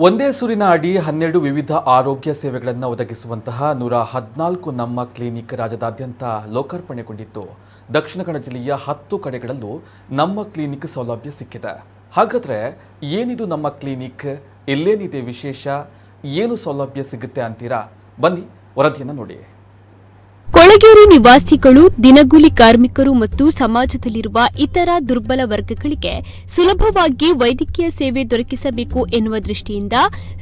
ಒಂದೇ ಸೂರಿನ ಅಡಿ 12 ವಿವಿಧ ಆರೋಗ್ಯ ಸೇವೆಗಳನ್ನು ಒದಗಿಸುವಂತಹ 114 ನಮ್ಮ ಕ್ಲಿನಿಕ್ ರಾಜ್ಯದಾದ್ಯಂತ ಲೋಕಾರ್ಪಣೆಗೊಂಡಿತ್ತು. ದಕ್ಷಿಣ ಕನ್ನಡ ಜಿಲ್ಲೆಯ 10 ಕಡೆಗಳಲ್ಲೂ ನಮ್ಮ ಕ್ಲಿನಿಕ್ ಸೌಲಭ್ಯ ಸಿಕ್ಕಿದೆ. ಹಾಗಾದ್ರೆ ಏನಿದು ನಮ್ಮ ಕ್ಲಿನಿಕ್, ಇಲ್ಲೇನಿದೆ ವಿಶೇಷ, ಏನು ಸೌಲಭ್ಯ ಸಿಗುತ್ತೆ ಅಂತೀರಾ? ಬನ್ನಿ ವರದಿಯನ್ನು ನೋಡಿ. ಕೊಳಗೇರಿ ನಿವಾಸಿಗಳು, ದಿನಗೂಲಿ ಕಾರ್ಮಿಕರು ಮತ್ತು ಸಮಾಜದಲ್ಲಿರುವ ಇತರ ದುರ್ಬಲ ವರ್ಗಗಳಿಗೆ ಸುಲಭವಾಗಿ ವೈದ್ಯಕೀಯ ಸೇವೆ ದೊರಕಿಸಬೇಕು ಎನ್ನುವ ದೃಷ್ಟಿಯಿಂದ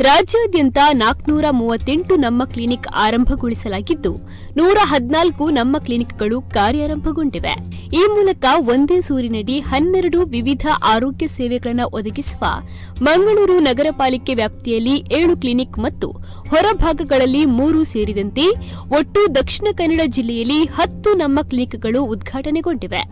ರಾಜ್ಯಾದ್ಯಂತ 438 ನಮ್ಮ ಕ್ಲಿನಿಕ್ ಆರಂಭಗೊಳಿಸಲಾಗಿದ್ದು 114 ನಮ್ಮ ಕ್ಲಿನಿಕ್ಗಳು ಕಾರ್ಯಾರಂಭಗೊಂಡಿವೆ. ಈ ಮೂಲಕ ಒಂದೇ ಸೂರಿನಡಿ 12 ವಿವಿಧ ಆರೋಗ್ಯ ಸೇವೆಗಳನ್ನು ಒದಗಿಸುವ ಮಂಗಳೂರು ನಗರ ಪಾಲಿಕೆ ವ್ಯಾಪ್ತಿಯಲ್ಲಿ 7 ಕ್ಲಿನಿಕ್ ಮತ್ತು ಹೊರಭಾಗಗಳಲ್ಲಿ 3 ಸೇರಿದಂತೆ ಒಟ್ಟು ದಕ್ಷಿಣ ಕನ್ನಡ ಜಿಲ್ಲೆಯಲ್ಲಿ 10 ನಮ್ಮ ಕ್ಲಿನಿಕ್ಗಳು ಉದ್ಘಾಟನೆಗೊಂಡಿವೆ.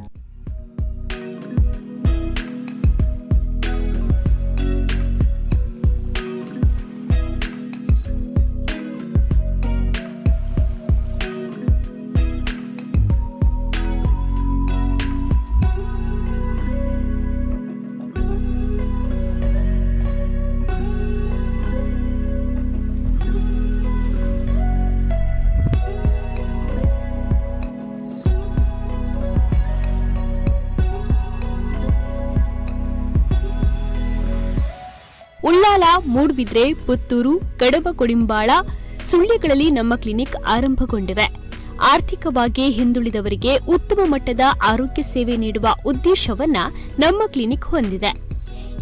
ಉಳ್ಳಾಲ, ಮೂಡಬಿದ್ರೆ, ಪುತ್ತೂರು, ಕಡಬ, ಕೊಡಿಂಬಾಳ, ಸುಳ್ಯಗಳಲ್ಲಿ ನಮ್ಮ ಕ್ಲಿನಿಕ್ ಆರಂಭಗೊಂಡಿವೆ. ಆರ್ಥಿಕವಾಗಿ ಹಿಂದುಳಿದವರಿಗೆ ಉತ್ತಮ ಮಟ್ಟದ ಆರೋಗ್ಯ ಸೇವೆ ನೀಡುವ ಉದ್ದೇಶವನ್ನ ನಮ್ಮ ಕ್ಲಿನಿಕ್ ಹೊಂದಿದೆ.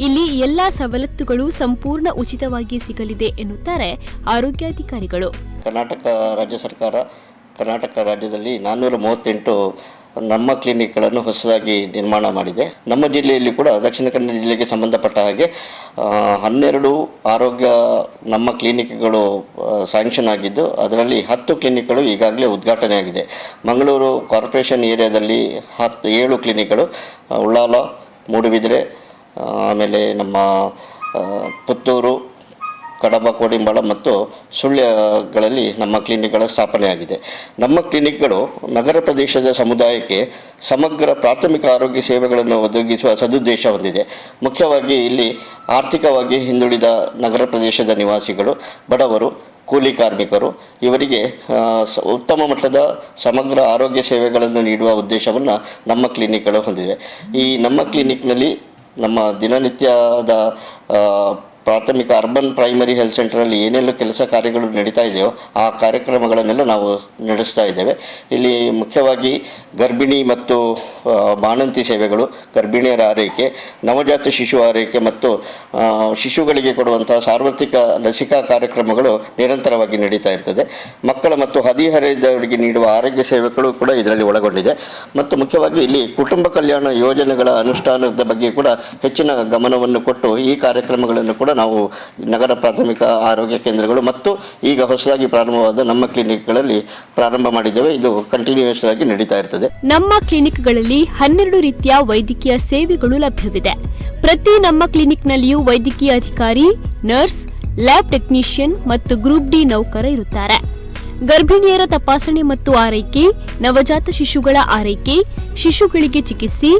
ಇಲ್ಲಿ ಎಲ್ಲಾ ಸವಲತ್ತುಗಳು ಸಂಪೂರ್ಣ ಉಚಿತವಾಗಿ ಸಿಗಲಿದೆ ಎನ್ನುತ್ತಾರೆ ಆರೋಗ್ಯಾಧಿಕಾರಿಗಳು. ಕರ್ನಾಟಕ ರಾಜ್ಯ ಸರ್ಕಾರ ಕರ್ನಾಟಕ ರಾಜ್ಯದಲ್ಲಿ 438 ನಮ್ಮ ಕ್ಲಿನಿಕ್ಗಳನ್ನು ಹೊಸದಾಗಿ ನಿರ್ಮಾಣ ಮಾಡಿದೆ. ನಮ್ಮ ಜಿಲ್ಲೆಯಲ್ಲಿ ಕೂಡ ದಕ್ಷಿಣ ಕನ್ನಡ ಜಿಲ್ಲೆಗೆ ಸಂಬಂಧಪಟ್ಟ ಹಾಗೆ 12 ಆರೋಗ್ಯ ನಮ್ಮ ಕ್ಲಿನಿಕ್ಗಳು ಸ್ಯಾಂಕ್ಷನ್ ಆಗಿದ್ದು ಅದರಲ್ಲಿ 10 ಕ್ಲಿನಿಕ್ಗಳು ಈಗಾಗಲೇ ಉದ್ಘಾಟನೆ ಆಗಿದೆ. ಮಂಗಳೂರು ಕಾರ್ಪೊರೇಷನ್ ಏರಿಯಾದಲ್ಲಿ 7 ಕ್ಲಿನಿಕ್ಗಳು, ಉಳ್ಳಾಲ, ಮೂಡುಬಿದಿರೆ, ಆಮೇಲೆ ನಮ್ಮ ಪುತ್ತೂರು, ಕಡಬ, ಕೋಡಿಂಬಾಳ ಮತ್ತು ಸುಳ್ಯಗಳಲ್ಲಿ ನಮ್ಮ ಕ್ಲಿನಿಕ್ಗಳ ಸ್ಥಾಪನೆಯಾಗಿದೆ. ನಮ್ಮ ಕ್ಲಿನಿಕ್ಗಳು ನಗರ ಪ್ರದೇಶದ ಸಮುದಾಯಕ್ಕೆ ಸಮಗ್ರ ಪ್ರಾಥಮಿಕ ಆರೋಗ್ಯ ಸೇವೆಗಳನ್ನು ಒದಗಿಸುವ ಸದುದ್ದೇಶ ಹೊಂದಿದೆ. ಮುಖ್ಯವಾಗಿ ಇಲ್ಲಿ ಆರ್ಥಿಕವಾಗಿ ಹಿಂದುಳಿದ ನಗರ ಪ್ರದೇಶದ ನಿವಾಸಿಗಳು, ಬಡವರು, ಕೂಲಿ ಕಾರ್ಮಿಕರು ಇವರಿಗೆ ಉತ್ತಮ ಮಟ್ಟದ ಸಮಗ್ರ ಆರೋಗ್ಯ ಸೇವೆಗಳನ್ನು ನೀಡುವ ಉದ್ದೇಶವನ್ನು ನಮ್ಮ ಕ್ಲಿನಿಕ್ಗಳು ಹೊಂದಿವೆ. ಈ ನಮ್ಮ ಕ್ಲಿನಿಕ್ನಲ್ಲಿ ನಮ್ಮ ದಿನನಿತ್ಯದ ಪ್ರಾಥಮಿಕ ಅರ್ಬನ್ ಪ್ರೈಮರಿ ಹೆಲ್ತ್ ಸೆಂಟರಲ್ಲಿ ಏನೆಲ್ಲ ಕೆಲಸ ಕಾರ್ಯಗಳು ನಡೀತಾ ಇದೆಯೋ ಆ ಕಾರ್ಯಕ್ರಮಗಳನ್ನೆಲ್ಲ ನಾವು ನಡೆಸ್ತಾ ಇದ್ದೇವೆ. ಇಲ್ಲಿ ಮುಖ್ಯವಾಗಿ ಗರ್ಭಿಣಿ ಮತ್ತು ಬಾಣಂತಿ ಸೇವೆಗಳು, ಗರ್ಭಿಣಿಯರ ಆರೈಕೆ, ನವಜಾತ ಶಿಶು ಆರೈಕೆ ಮತ್ತು ಶಿಶುಗಳಿಗೆ ಕೊಡುವಂತಹ ಸಾರ್ವತ್ರಿಕ ಲಸಿಕಾ ಕಾರ್ಯಕ್ರಮಗಳು ನಿರಂತರವಾಗಿ ನಡೀತಾ ಇರ್ತದೆ. ಮಕ್ಕಳ ಮತ್ತು ಹದಿಹರೆಯದವರಿಗೆ ನೀಡುವ ಆರೋಗ್ಯ ಸೇವೆಗಳು ಕೂಡ ಇದರಲ್ಲಿ ಒಳಗೊಂಡಿದೆ. ಮತ್ತು ಮುಖ್ಯವಾಗಿ ಇಲ್ಲಿ ಕುಟುಂಬ ಕಲ್ಯಾಣ ಯೋಜನೆಗಳ ಅನುಷ್ಠಾನದ ಬಗ್ಗೆ ಕೂಡ ಹೆಚ್ಚಿನ ಗಮನವನ್ನು ಕೊಟ್ಟು ಈ ಕಾರ್ಯಕ್ರಮಗಳನ್ನು ಕೂಡ ನಾವು ನಗರ ಪ್ರಾಥಮಿಕ ಆರೋಗ್ಯ ಕೇಂದ್ರಗಳು ಮತ್ತು ಈಗ ಹೊಸದಾಗಿ ಪ್ರಾರಂಭವಾದ ನಮ್ಮ ಕ್ಲಿನಿಕ್ಗಳಲ್ಲಿ ಪ್ರಾರಂಭ ಮಾಡಿದ್ದೇವೆ. ಇದು ಕಂಟಿನ್ಯೂಯಸ್ ಆಗಿ ನಡೀತಾ ಇರ್ತದೆ. ನಮ್ಮ ಕ್ಲಿನಿಕ್ಗಳಲ್ಲಿ 12 ರೀತಿಯ ವೈದ್ಯಕೀಯ ಸೇವೆಗಳು ಲಭ್ಯವಿದೆ. ಪ್ರತಿ ನಮ್ಮ ಕ್ಲಿನಿಕ್ನಲ್ಲಿಯೂ ವೈದ್ಯಕೀಯ ಅಧಿಕಾರಿ, ನರ್ಸ್, ಲ್ಯಾಬ್ ಟೆಕ್ನಿಷಿಯನ್ ಮತ್ತು ಗ್ರೂಪ್ ಡಿ ನೌಕರ ಇರುತ್ತಾರೆ. ಗರ್ಭಿಣಿಯರ ತಪಾಸಣೆ ಮತ್ತು ಆರೈಕೆ, ನವಜಾತ ಶಿಶುಗಳ ಆರೈಕೆ, ಶಿಶುಗಳಿಗೆ ಚಿಕಿತ್ಸೆ,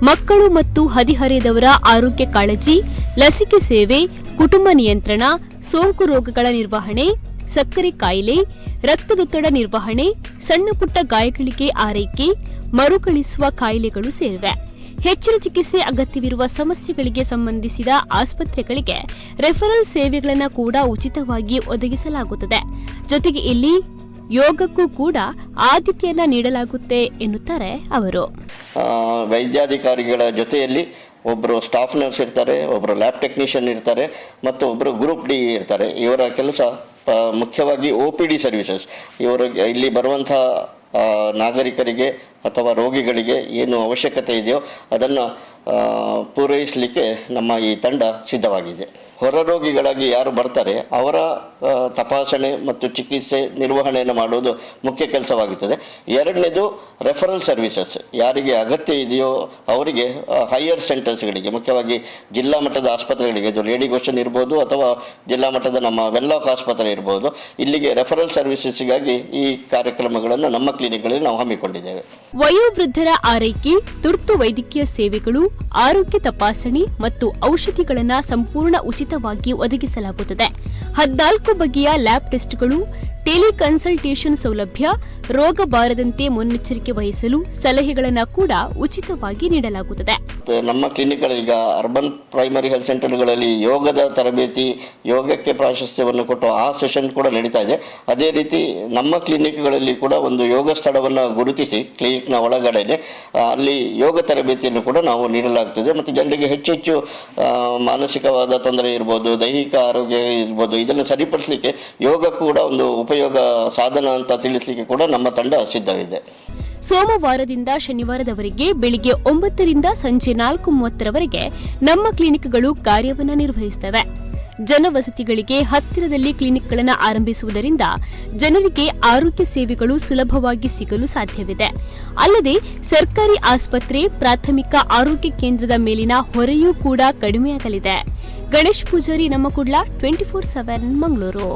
ಮಕ್ಕಳು ಮತ್ತು ಹದಿಹರೆಯದವರ ಆರೋಗ್ಯ ಕಾಳಜಿ, ಲಸಿಕೆ ಸೇವೆ, ಕುಟುಂಬ ನಿಯಂತ್ರಣ, ಸೋಂಕು ರೋಗಗಳ ನಿರ್ವಹಣೆ, ಸಕ್ಕರೆ ಕಾಯಿಲೆ, ರಕ್ತದೊತ್ತಡ ನಿರ್ವಹಣೆ, ಸಣ್ಣ ಪುಟ್ಟ ಗಾಯಗಳಿಗೆ ಆರೈಕೆ, ಮರುಕಳಿಸುವ ಕಾಯಿಲೆಗಳು ಸೇರಿವೆ. ಹೆಚ್ಚಿನ ಚಿಕಿತ್ಸೆ ಅಗತ್ಯವಿರುವ ಸಮಸ್ಯೆಗಳಿಗೆ ಸಂಬಂಧಿಸಿದ ಆಸ್ಪತ್ರೆಗಳಿಗೆ ರೆಫರಲ್ ಸೇವೆಗಳನ್ನು ಕೂಡ ಉಚಿತವಾಗಿ ಒದಗಿಸಲಾಗುತ್ತದೆ. ಜೊತೆಗೆ ಇಲ್ಲಿ ಯೋಗಕ್ಕೂ ಕೂಡ ಆದ್ಯತೆಯನ್ನ ನೀಡಲಾಗುತ್ತೆ ಎನ್ನುತ್ತಾರೆ ಅವರು. ವೈದ್ಯಾಧಿಕಾರಿಗಳ ಜೊತೆಯಲ್ಲಿ ಒಬ್ಬರು ಸ್ಟಾಫ್ ನರ್ಸ್ ಇರ್ತಾರೆ, ಒಬ್ಬರು ಲ್ಯಾಬ್ ಟೆಕ್ನಿಷಿಯನ್ ಇರ್ತಾರೆ ಮತ್ತು ಒಬ್ಬರು ಗ್ರೂಪ್ ಡಿ ಇರ್ತಾರೆ. ಇವರ ಕೆಲಸ ಮುಖ್ಯವಾಗಿ OPD ಸರ್ವಿಸಸ್. ಇವರು ಇಲ್ಲಿ ಬರುವಂಥ ನಾಗರಿಕರಿಗೆ ಅಥವಾ ರೋಗಿಗಳಿಗೆ ಏನು ಅವಶ್ಯಕತೆ ಇದೆಯೋ ಅದನ್ನು ಪೂರೈಸಲಿಕ್ಕೆ ನಮ್ಮ ಈ ತಂಡ ಸಿದ್ಧವಾಗಿದೆ. ಹೊರ ರೋಗಿಗಳಾಗಿ ಯಾರು ಬರ್ತಾರೆ ಅವರ ತಪಾಸಣೆ ಮತ್ತು ಚಿಕಿತ್ಸೆ ನಿರ್ವಹಣೆಯನ್ನು ಮಾಡುವುದು ಮುಖ್ಯ ಕೆಲಸವಾಗುತ್ತದೆ. ಎರಡನೇದು ರೆಫರಲ್ ಸರ್ವಿಸಸ್. ಯಾರಿಗೆ ಅಗತ್ಯ ಇದೆಯೋ ಅವರಿಗೆ ಹೈಯರ್ ಸೆಂಟರ್ಸ್ಗಳಿಗೆ, ಮುಖ್ಯವಾಗಿ ಜಿಲ್ಲಾ ಮಟ್ಟದ ಆಸ್ಪತ್ರೆಗಳಿಗೆ, ಇದು ಲೇಡಿ ಗೋಷನ್ ಇರ್ಬೋದು ಅಥವಾ ಜಿಲ್ಲಾ ಮಟ್ಟದ ನಮ್ಮ ವೆನ್ಲಾಕ್ ಆಸ್ಪತ್ರೆ ಇರ್ಬೋದು, ಇಲ್ಲಿಗೆ ರೆಫರಲ್ ಸರ್ವಿಸಸ್ಗಾಗಿ ಈ ಕಾರ್ಯಕ್ರಮಗಳನ್ನು ನಮ್ಮ ಕ್ಲಿನಿಕ್ಗಳಲ್ಲಿ ನಾವು ಹಮ್ಮಿಕೊಂಡಿದ್ದೇವೆ. ವಯೋವೃದ್ಧರ ಆರೈಕೆ, ತುರ್ತು ವೈದ್ಯಕೀಯ ಸೇವೆಗಳು, ಆರೋಗ್ಯ ತಪಾಸಣೆ ಮತ್ತು ಔಷಧಿಗಳನ್ನು ಸಂಪೂರ್ಣ ಉಚಿತವಾಗಿ ಒದಗಿಸಲಾಗುತ್ತದೆ. 14 ಬಗೆಯ ಲ್ಯಾಬ್ ಟೆಸ್ಟ್ಗಳು, ಟೆಲಿಕನ್ಸಲ್ಟೇಷನ್ ಸೌಲಭ್ಯ, ರೋಗ ಬಾರದಂತೆ ಮುನ್ನೆಚ್ಚರಿಕೆ ವಹಿಸಲು ಸಲಹೆಗಳನ್ನು ಕೂಡ ಉಚಿತವಾಗಿ ನೀಡಲಾಗುತ್ತದೆ. ನಮ್ಮ ಕ್ಲಿನಿಕ್ಗಳೀಗ ಅರ್ಬನ್ ಪ್ರೈಮರಿ ಹೆಲ್ತ್ ಸೆಂಟರ್ಗಳಲ್ಲಿ ಯೋಗದ ತರಬೇತಿ, ಯೋಗಕ್ಕೆ ಪ್ರಾಶಸ್ತ್ಯವನ್ನು ಕೊಟ್ಟು ಆ ಸೆಷನ್ ಕೂಡ ನಡೀತಾ ಇದೆ. ಅದೇ ರೀತಿ ನಮ್ಮ ಕ್ಲಿನಿಕ್ಗಳಲ್ಲಿ ಕೂಡ ಒಂದು ಯೋಗ ಸ್ಥಳವನ್ನು ಗುರುತಿಸಿ ಕ್ಲಿನಿಕ್ನ ಒಳಗಡೆ ಅಲ್ಲಿ ಯೋಗ ತರಬೇತಿಯನ್ನು ಕೂಡ ನಾವು ನೀಡಲಾಗ್ತದೆ. ಮತ್ತು ಜನರಿಗೆ ಹೆಚ್ಚೆಚ್ಚು ಮಾನಸಿಕವಾದ ತೊಂದರೆ ಇರ್ಬೋದು, ದೈಹಿಕ ಆರೋಗ್ಯ ಇರ್ಬೋದು, ಇದನ್ನು ಸರಿಪಡಿಸಲಿಕ್ಕೆ ಯೋಗ ಕೂಡ ಒಂದು ಉಪಯೋಗ ಸಾಧನ ಅಂತ ತಿಳಿಸಲಿಕ್ಕೆ ಕೂಡ ನಮ್ಮ ತಂಡ ಸಿದ್ಧವಿದೆ. ಸೋಮವಾರದಿಂದ ಶನಿವಾರದವರೆಗೆ ಬೆಳಿಗ್ಗೆ 9 ರಿಂದ ಸಂಜೆ 4:30 ನಮ್ಮ ಕ್ಲಿನಿಕ್ಗಳು ಕಾರ್ಯವನ್ನು ನಿರ್ವಹಿಸುತ್ತವೆ. ಜನವಸತಿಗಳಿಗೆ ಹತ್ತಿರದಲ್ಲಿ ಕ್ಲಿನಿಕ್ಗಳನ್ನು ಆರಂಭಿಸುವುದರಿಂದ ಜನರಿಗೆ ಆರೋಗ್ಯ ಸೇವೆಗಳು ಸುಲಭವಾಗಿ ಸಿಗಲು ಸಾಧ್ಯವಿದೆ. ಅಲ್ಲದೆ ಸರ್ಕಾರಿ ಆಸ್ಪತ್ರೆ, ಪ್ರಾಥಮಿಕ ಆರೋಗ್ಯ ಕೇಂದ್ರದ ಮೇಲಿನ ಹೊರೆಯೂ ಕೂಡ ಕಡಿಮೆಯಾಗಲಿದೆ. ಗಣೇಶ್ ಪೂಜಾರಿ, ನಮ್ಮ ಕುಡ್ಲ, 24/7 ಮಂಗಳೂರು.